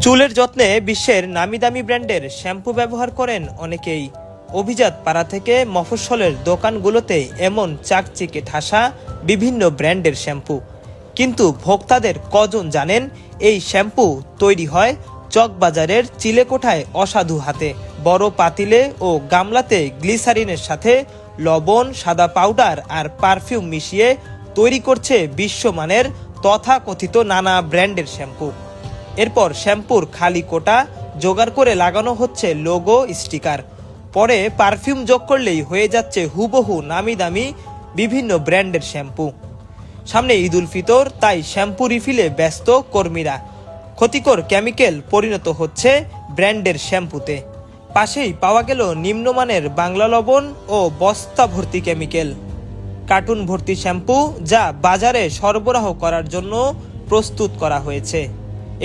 চুলের যত্নে বিশ্বের নামিদামি ব্র্যান্ডের শ্যাম্পু ব্যবহার করেন অনেকেই। অভিজাত পাড়া থেকে মফস্বলের দোকানগুলোতে এমন চাকচিকে ঠাসা বিভিন্ন ব্র্যান্ডের শ্যাম্পু, কিন্তু ভোক্তাদের কজন জানেন এই শ্যাম্পু তৈরি হয় চকবাজারের চিলেকোঠায় অসাধু হাতে। বড় পাতিলে ও গামলাতে গ্লিসারিনের সাথে লবণ, সাদা পাউডার আর পারফিউম মিশিয়ে তৈরি করছে বিশ্বমানের তথাকথিত নানা ব্র্যান্ডের শ্যাম্পু। এরপর শ্যাম্পুর খালি কোটা জোগাড় করে লাগানো হচ্ছে লোগো, স্টিকার। পরে পারফিউম যোগ করলেই হয়ে যাচ্ছে হুবহু নামি দামি বিভিন্ন ব্র্যান্ডের শ্যাম্পু। সামনে ঈদ উল ফিতর, তাই শ্যাম্পু রিফিলে ব্যস্ত কর্মীরা। ক্ষতিকর কেমিক্যাল পরিণত হচ্ছে ব্র্যান্ডের শ্যাম্পুতে। পাশেই পাওয়া গেল নিম্নমানের বাংলা লবণ ও বস্তা ভর্তি কেমিক্যাল। কার্টুন ভর্তি শ্যাম্পু যা বাজারে সরবরাহ করার জন্য প্রস্তুত করা হয়েছে।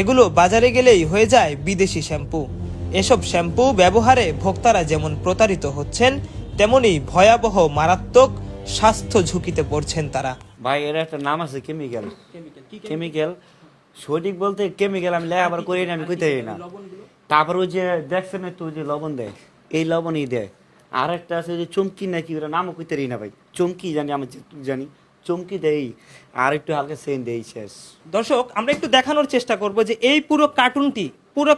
এগুলো বাজারে গেলেই হয়ে যায় বিদেশি শ্যাম্পু। এসব শ্যাম্পু ব্যবহারে ভোক্তারা যেমন প্রতারিত হচ্ছেন, তেমনি ভয়াবহ মারাত্মক স্বাস্থ্য ঝুঁকিতে পড়ছেন তারা। ভাই এর একটা নাম আছে কেমিক্যাল সঠিক বলতে কেমিক্যাল আমি লেখাপড়া করি না, আমি কইতে না। তারপর ওই যে দেখছেন তো যে লবণ দেয়, এই লবণই দেয়। আর একটা আছে যে চমকি নাকি, ওরা নামও কইতে না ভাই, চমকি জানি, আমি জানি চমকি দেই, আর একটু হালকা সেন দেই, শেষ। দর্শক, আমরা একটু দেখানোর চেষ্টা করব যে এই পুরো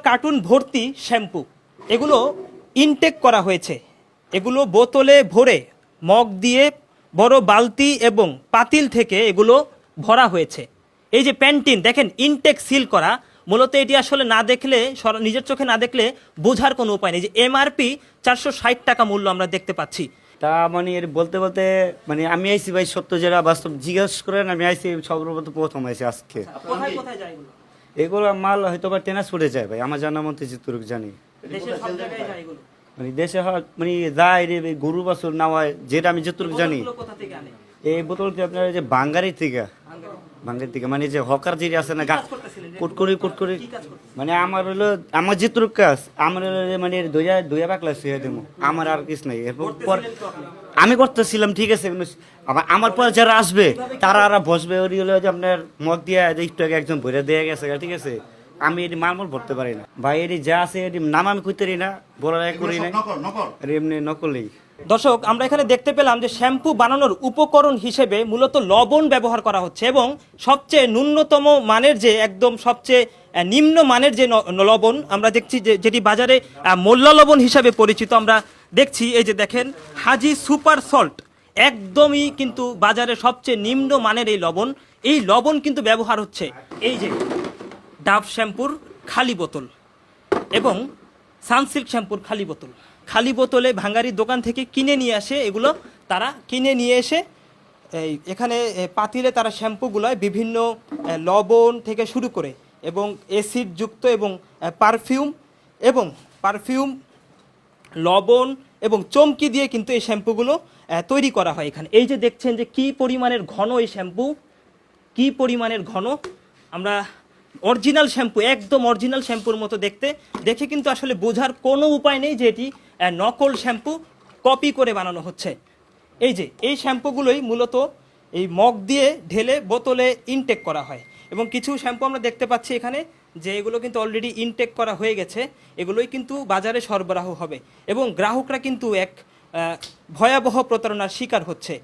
কার্টুন ভর্তি শ্যাম্পু, এগুলো ইনটেক করা হয়েছে। এগুলো বোতলে ভরে মগ দিয়ে বড় বালতি এবং পাতিল থেকে এগুলো ভরা হয়েছে। এই যে প্যান্টিন দেখেন, ইনটেক সিল করা। মূলত এটি আসলে না দেখলে, নিজের চোখে না দেখলে বোঝার কোনো উপায় নেই। যে এমআরপি 460 টাকা মূল্য আমরা দেখতে পাচ্ছি। তা মানে এর বলতে বলতে মানে আমি আইসি ভাই, সত্য যেটা বাস্তব জিজ্ঞেস করেন, আমি আইসি প্রথম আইসি আজকে। এগুলো মাল হয়তো বা ট্রান্সপোর্টে যায় ভাই, আমার জানার মধ্যে যেটুকু জানি। মানে দেশে হয় মানে যায় রে, গরু বাছুর না হয়, যেটা আমি যেটুকু জানি। এই বোতলটি আপনার যে বাঙ্গারি থেকে মানে যে হকার যে আছে না, কুটকুরি মানে আমার হলো, আমার যেটুকু কাজ আমার হলো মানে দুইয়া বাকলা শুয়ে দেবো, আমার আর কিছু নাই। এরপর আমি করতেছিলাম, ঠিক আছে। আমার পর যারা আসবে তারা আর বসবে, ওই হলো যে আপনার মগ দিয়ে একটু আগে একজন ভরে দিয়ে গেছে, ঠিক আছে। আমি এটি মালমল ভরতে পারি না ভাই, এটি যা আছে এটি নাম আমি খুঁজতে না, বড় করি না, এমনি নকলেই। দর্শক, আমরা এখানে দেখতে পেলাম যে শ্যাম্পু বানানোর উপকরণ হিসেবে মূলত লবণ ব্যবহার করা হচ্ছে, এবং সবচেয়ে ন্যূনতম মানের যে একদম সবচেয়ে নিম্ন মানের যে লবণ আমরা দেখছি, যেটি বাজারে মোল্লা লবণ হিসাবে পরিচিত আমরা দেখছি। এই যে দেখেন, হাজি সুপার সল্ট, একদমই কিন্তু বাজারে সবচেয়ে নিম্ন মানের এই লবণ কিন্তু ব্যবহার হচ্ছে। এই যে ডাভ শ্যাম্পুর খালি বোতল এবং সানসিল্ক শ্যাম্পুর খালি বোতলে ভাঙ্গারির দোকান থেকে কিনে নিয়ে আসে। এগুলো তারা কিনে নিয়ে এসে এখানে পাতিলে তারা শ্যাম্পুগুলোয় বিভিন্ন লবণ থেকে শুরু করে এবং অ্যাসিড যুক্ত এবং পারফিউম লবণ এবং চমকি দিয়ে কিন্তু এই শ্যাম্পুগুলো তৈরি করা হয় এখানে। এই যে দেখছেন যে কি পরিমাণের ঘন এই শ্যাম্পু, কি পরিমাণের ঘন। আমরা অরিজিনাল শ্যাম্পু, একদম অরিজিনাল শ্যাম্পুর মতো দেখে কিন্তু আসলে বোঝার কোনো উপায় নেই যে এটি নকল শ্যাম্পু, কপি করে বানানো হচ্ছে। এই যে এই শ্যাম্পুগুলোই মূলত এই মগ দিয়ে ঢেলে বোতলে ইনটেক করা হয়, এবং কিছু শ্যাম্পু আমরা দেখতে পাচ্ছি এখানে যে এগুলো কিন্তু অলরেডি ইনটেক করা হয়ে গেছে। এগুলোই কিন্তু বাজারে সরবরাহ হবে, এবং গ্রাহকরা কিন্তু এক ভয়াবহ প্রতারণার শিকার হচ্ছে।